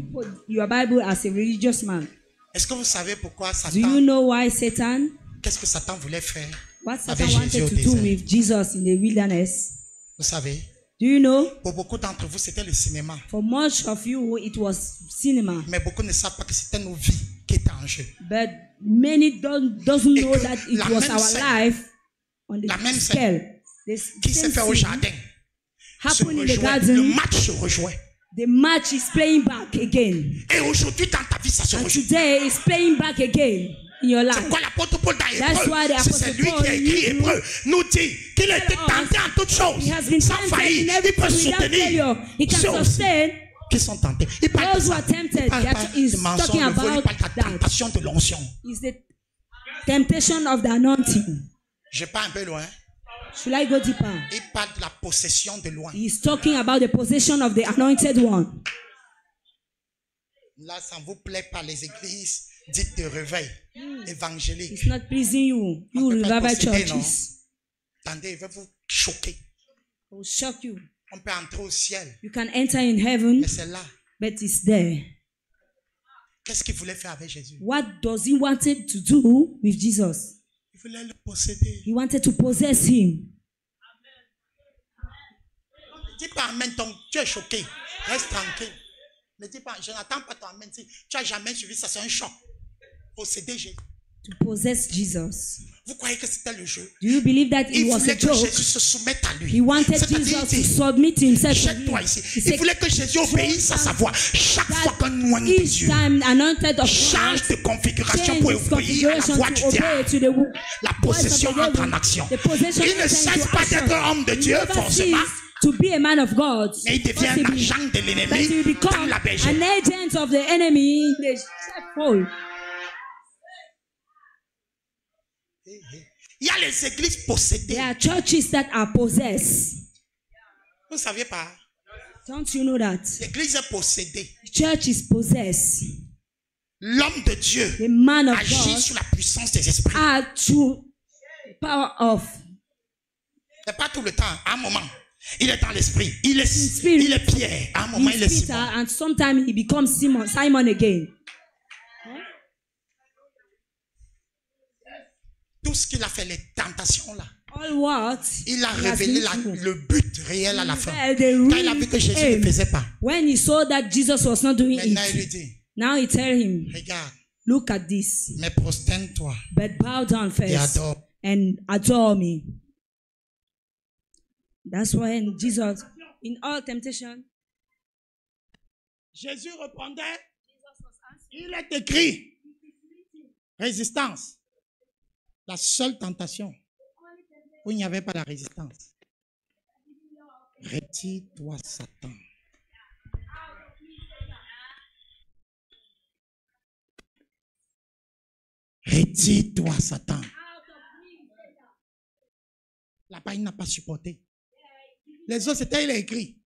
your Bible as a religious man. Est-ce que vous savez pourquoi Do you Satan... know why Satan? Qu'est-ce que Satan voulait faire What Satan avec Jésus wanted au to do désert? with Jesus in the wilderness? Vous savez, Do you know? pour beaucoup d'entre vous, c'était le cinéma. For much of you, it was cinema. Mais beaucoup ne savent pas que c'était nos vies qui étaient en jeu. But many doesn't Et know que that it la was même our scène- life on the la même scale. This Qui s'est same fait au scene jardin se happened in the rejoint. Le garden. match se rejoint. The match is playing back again. Et aujourd'hui, dans ta vie, ça se And rejoint. today it's playing back again in your C'est life. quoi l'apôtre Paul dans That's Hébreu? why the C'est Apostle celui Paul qui a écrit in Hébreu nous dit qu'il a été us tenté en toutes choses, He has been sans tempted faillir. in Il everything peut without soutenir failure. He can ceux aussi sustain qui sont tentés. Il parle de those who ça. are tempted. Il parle That pas is de mensonge, talking de vol, il about parle de la that. tentation de l'onction. Is the temptation of the anointing. Je pars un peu loin. Should I go deeper? Il parle de la possession de loin. He is talking about the possession of the anointed one. Là, ça ne vous plaît pas les églises dites de réveil évangélique. It's not pleasing you. You On peut pas revival posséder, churches. Attendez, il va vous choquer. It will shock you. On peut entrer au ciel, You can enter in heaven, mais c'est là. but it's there. Qu'est-ce qu'il voulait faire avec Jésus? What does he wanted to do with Jesus? Il voulait le posséder. He wanted to possess him. Ne dis pas amen, tu es choqué. Reste tranquille. Ne dis pas, je n'attends pas ton amen. Si tu n'as jamais suivi ça, c'est un choc. Posséder Jésus. To possess Jesus. Vous croyez que c'était le jeu? Do you believe that Il it was voulait a que joke? Jésus se soumette à lui. He wanted C'est-à-dire, Jesus il to dit, submit himself to jette-toi him. ici. He Il said, voulait que Jésus obéisse à sa voix. Chaque fois qu'un moine de each Dieu time anointed of change de God, configuration change pour his obéir à la configuration voix to du obey diable, to the la voice of possession the entre en devil. action. The possession Il ne enters cesse into pas action. d'être un homme de He Dieu, never forcément, cease to be a man of God. mais il devient un Possibly. agent de But he l'ennemi will dans become la bergère. an agent of the enemy in the sheepfold. Il y a les églises possédées. There are churches that are possessed. Vous ne saviez pas? Don't you know that? L'église est possédée. The church is possessed. L'homme de Dieu The man of agit God sous la puissance des esprits. are through the power of Mais pas tout le temps. À un moment, il est dans l'esprit. Il spirit. est Pierre. À un moment, il est Peter, Simon. and sometimes he becomes Simon again. Tout ce qu'il a fait, les tentations là. All what Il a he has révélé been through. le but réel à la fin. Well, the Quand il a vu que Jésus real ne faisait pas. When he saw that Jesus was not doing Maintenant, il lui it, dit, now he tell him, regarde, look at this, mais prosterne-toi but bow down et first adore. and adore me. That's why Jesus, in all temptation, Jésus répondait, il est écrit, résistance. La seule tentation où il n'y avait pas la résistance. Retire-toi, Satan. Retire-toi, Satan. Là-bas, il n'a pas supporté. Les autres, c'était, il a écrit.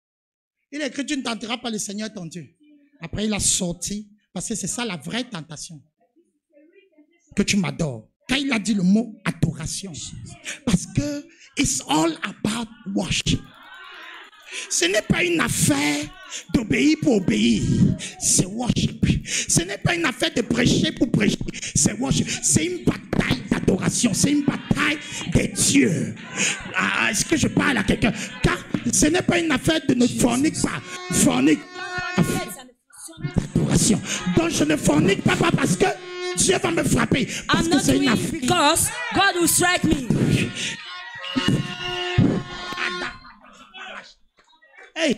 Il a écrit, tu ne tenteras pas le Seigneur ton Dieu. Après, il a sorti, parce que c'est ça la vraie tentation. Que tu m'adores. Quand il a dit le mot adoration. Parce que it's all about worship. Ce n'est pas une affaire d'obéir pour obéir. C'est worship. Ce n'est pas une affaire de prêcher pour prêcher. C'est worship. C'est une bataille d'adoration. C'est une bataille des dieux. Est-ce que je parle à quelqu'un? Car ce n'est pas une affaire de ne fornique pas. Fornique. D'adoration. Donc je ne fornique pas parce que Dieu va me frapper. Parce que c'est une affaire. Because God will strike me. Hey!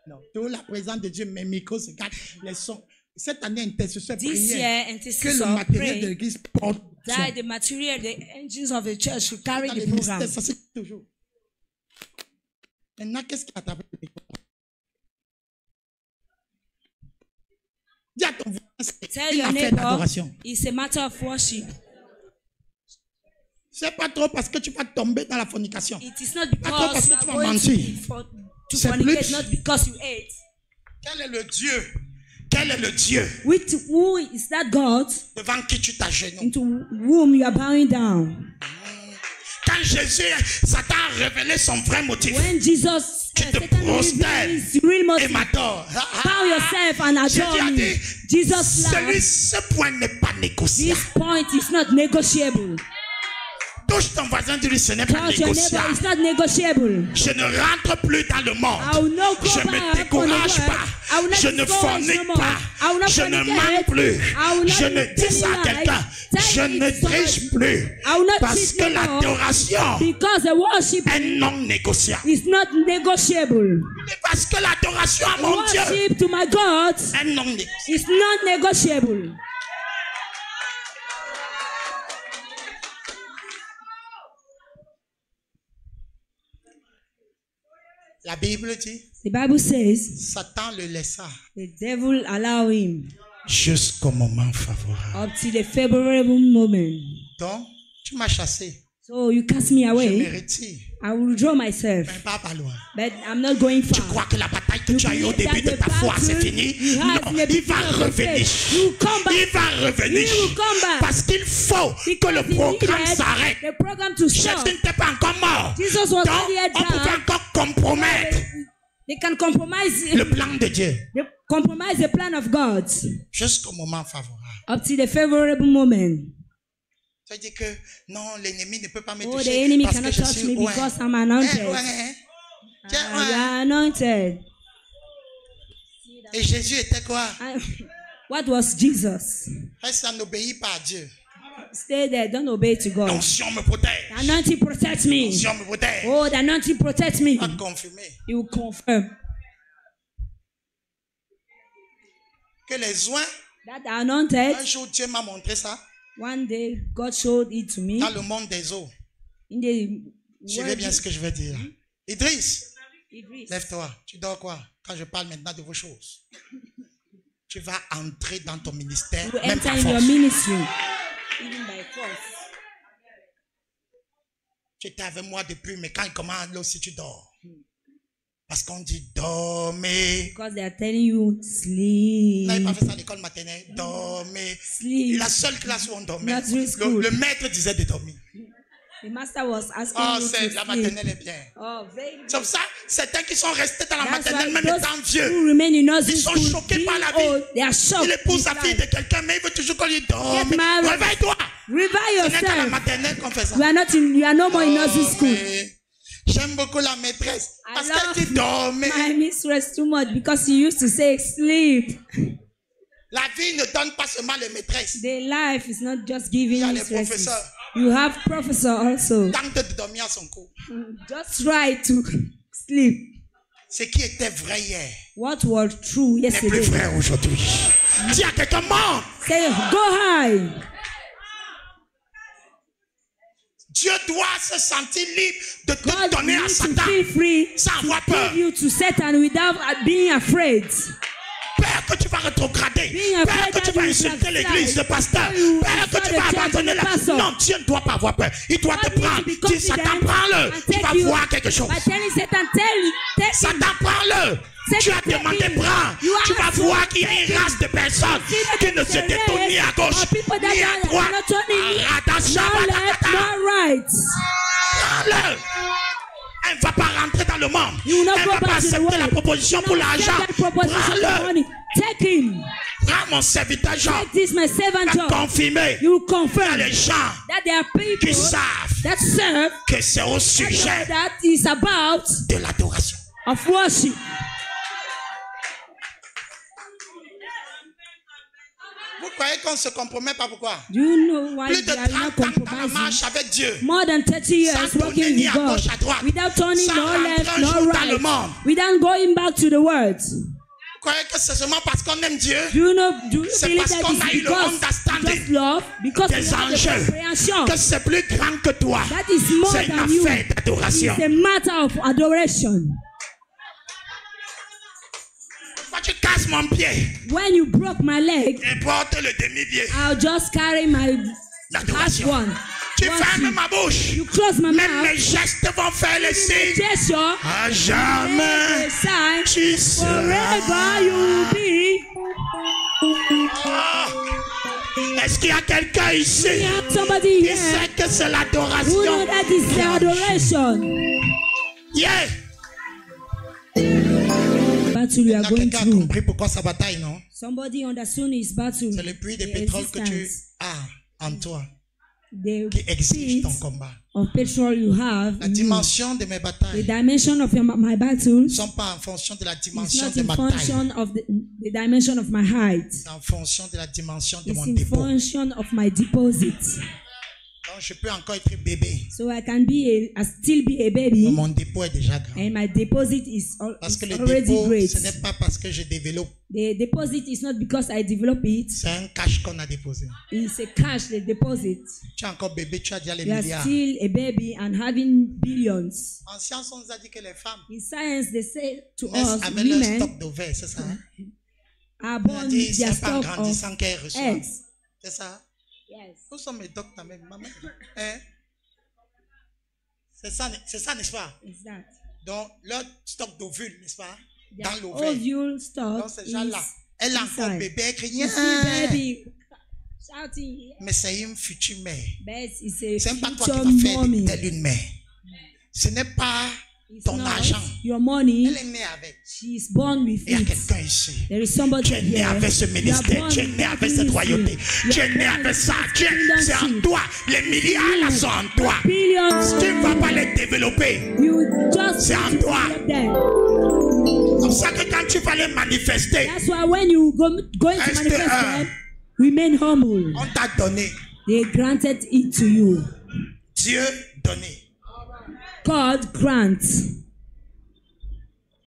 Non, toute la présence de Dieu, mes micros se gardent les sons. Cette année, intercesseur prière que le matériel de l'église porte. That the material, the engines of the church should carry the program. Ça, c'est toujours. Maintenant, qu'est-ce qui a tapé le micro? Dis à ton voisin, c'est une affaire d'adoration. It's a matter of worship. C'est pas trop parce que tu vas tomber dans la fornication. It is not Pas trop parce because que you tu are vas going mentir. to C'est fornicate, plus. not because you ate. Quel est le Dieu? Quel est le Dieu Who is that God devant qui tu t'agenouilles? into whom you are bowing down? Quand Jésus, Satan a révélé son vrai motif, When Jesus tu te Satan prosternes revealed his real et motive, m'adores. bow yourself and Jésus adore a me. dit, Jesus laughed. ce point n'est pas négociable. This point is not negotiable. Touche ton voisin, dis-lui, ce n'est pas Touch your neighbor, négociable. it's not negotiable. Je ne rentre plus dans le monde. I will not go Je ne me back décourage on the pas. world. I will not Je ne discourage fornique no more. pas. I will not Je ne fornicate. mens plus. I will not Je ne dis ça à tell quelqu'un. lies. Je ne Tell it to triche somebody. plus. I will not Parce cheat que no more. l'adoration Because the worship est non négociable. is not negotiable. Parce que l'adoration à mon Dieu Worship to my God est non négociable. is not negotiable. La Bible dit, The Bible says Satan le laissa the devil allow him jusqu'au moment favorable. up to the favorable moment. Donc, tu m'as chassé. So you cast me Je me away. retire. I will withdraw myself. Mais pas loin. But I'm not going Tu far. crois que la bataille que tu as eue au believe début that de the ta foi, battle c'est fini? you Non, had in the il va beginning of your revenir. faith, you come back. Il va revenir. He will come back. Parce qu'il faut que Because le he programme needed s'arrête. the program to Jésus stop. n'était pas encore mort. Jesus was Donc, not yet on pouvait down. encore compromettre They can compromise le plan de Dieu they compromise the plan of God jusqu'au moment favorable. up to the favorable moment. Ça veut dire que non, l'ennemi ne peut pas me Oh, the toucher enemy parce cannot que je touch suis me because I'm anointed. You are anointed. Et Jésus était quoi? What was Jesus? Ça n'obéit pas à Dieu. Stay there, don't obey to God. L'onction me protège. The anointing protects me. L'onction me protège. Oh, the anointing protects me. Pas confirmer He will confirm que les oins, that the anointed. un jour Dieu m'a montré ça One day, God showed it to me dans le monde des eaux. in the Suivez bien ce que je vais dire. Idriss, Idris. lève-toi. Tu dors quoi? Quand je parle maintenant de vos choses. Tu vas entrer dans ton ministère, You même enter par in your force. ministry, even by force. Tu étais avec moi depuis, mais quand il commence, là aussi tu dors. Parce qu'on dit dormez. Because they are telling you sleep. Là, il n'a pas fait ça à l'école maternelle. Dormez. Sleep. La seule classe où on dormait. Nursery school. Le maître disait de dormir. The master was asking Oh, you c'est to la sleep. maternelle est bien. Oh, very good. C'est pour ça, certains qui sont restés dans la That's maternelle, why même those étant who vieux, remain in nursery ils sont school, choqués being par la vie. old, they are shocked. Il épouse with la fille life. de quelqu'un, mais il veut toujours qu'on lui dorme. Get married. Réveille-toi. Revive Ce n'est qu'à la yourself. maternelle qu'on fait ça. You are no more in nursery school. Mais j'aime beaucoup la maîtresse. I Parce love qu'elle dit dormez. My mistress too much because she used to say sleep. La vie ne donne pas seulement les maîtresses. The life is not just Il y giving a les mistresses. professeurs. You have professor also. Tente de dormir à son cou. Just try to sleep. Ce qui était vrai hier What was true n'est plus yesterday? vrai aujourd'hui. Dis à quelqu'un, monte. Say, go high. Dieu doit se sentir libre de te God donner à needs to Satan feel free sans avoir to peur. give you to Satan without being afraid. Peur que tu vas rétrograder. Being Peur afraid que tu that vas you insulter will l'église, le pasteur. you Peur que insult tu vas the church abandonner and the la... pastor. Non, Dieu ne doit pas avoir peur. Il doit te God needs prendre. to be Dis, Satan, confident prends-le. and Tu take vas you. voir quelque chose. By telling Satan, tell him. Satan, prends-le. Tu as Satan, demandé, take him. prends. You Tu vas ask voir him. qu'il y a une race de personnes qui ne se détournent ni à gauche, Or people that ni à are droite. not turning Attention, nor left nor right. prends-le. Elle ne va pas rentrer dans le monde. You will not Elle go ne va pas back to the accepter la world. proposition You pour will not l'argent. accept that proposition for Prends-le. money. Take him. Prends mon serviteur Jean. Take this my servant À Job. confirmer You qu'il y a confirm les gens that there are qui people savent that serve que c'est au sujet that is about de l'adoration. of worship. Vous croyez qu'on ne se compromet pas pourquoi? Do you know why Plus de we are 30 not ans dans la compromising? marche avec Dieu. More than 30 years Sans tourner working ni with à God gauche, à droite. without turning Sans no rentrer left un nor jour dans le right, monde. without going back to the world. Vous croyez que c'est seulement parce qu'on aime Dieu? Do you C'est believe parce that qu'on it's a eu le because understanding just love, because we des have the enjeux, comprehension que c'est plus grand que toi. that is more C'est une than you. affaire d'adoration. It's a matter of adoration. Quand tu casses mon pied When you broke my leg, et porte le demi-pied, I'll just carry my half l'adoration. one. Tu Once fermes ma bouche. you close my Même mouth, mes gestes vont faire le the signe. gesture, À jamais, the sign, tu seras. forever you will be. Oh. Est-ce qu'il y a quelqu'un ici We have somebody qui here sait que c'est who know l'adoration? that is the adoration. Yeah. Battle we are going Quelqu'un a through. compris pourquoi sa bataille, non? Somebody understood his battle. C'est le puits de the pétrole que tu existence, as en toi the qui exige pit ton combat. of petrol you have. La in you. dimension de mes The batailles dimension of my battles ne sont pas en fonction de la is dimension not de in ma taille. function of the dimension of my height. C'est en fonction de la dimension de It's mon in dépôt. function of my deposit. Donc je peux encore être bébé. So I can still be a Mais baby, mon dépôt est déjà grand. and my deposit is Parce que le already dépôt, great. ce n'est pas parce que je développe. The deposit is not because I develop it. C'est un cash qu'on a déposé. It's a cash, the deposit. Tu es encore bébé, tu as déjà les You are milliards. still a baby and having billions. En science, on nous a dit que les femmes In science, they say to naissent us, avec leur women stock d'ovaires, c'est ça? Hein? are On a born dit with their c'est pas en stock of grandissant qu'elles reçoivent. eggs. C'est ça? Yes. Où sont mes docteurs même, maman? Hein? C'est ça, n'est-ce pas? Is that Donc, leur stock d'ovules, n'est-ce pas? their Dans l'ovaire. ovule stock Donc, ces is gens-là, elle est encore inside. bébé, elle crie, You see yeah. baby shouting, yeah. Mais c'est une future mère. But it's a C'est pas toi qui future vas faire mommy. telle une mère. Ce n'est pas It's ton not argent. your money. Elle est née avec. She is born with Il y a it. quelqu'un ici. There is somebody Tu es né here. avec ce You are ministère, born tu es with né that avec cette ministry. royauté, You tu are es né born avec with ça, this c'est en kingdomship. toi. Les milliards là sont en toi. Billions. Tu ne vas pas les développer. You just C'est en need to toi. develop them. C'est comme ça que quand tu vas les manifester, That's why when you going to Reste manifest un. them, remain humble. on t'a donné. They granted it to you. Dieu donné. God grants.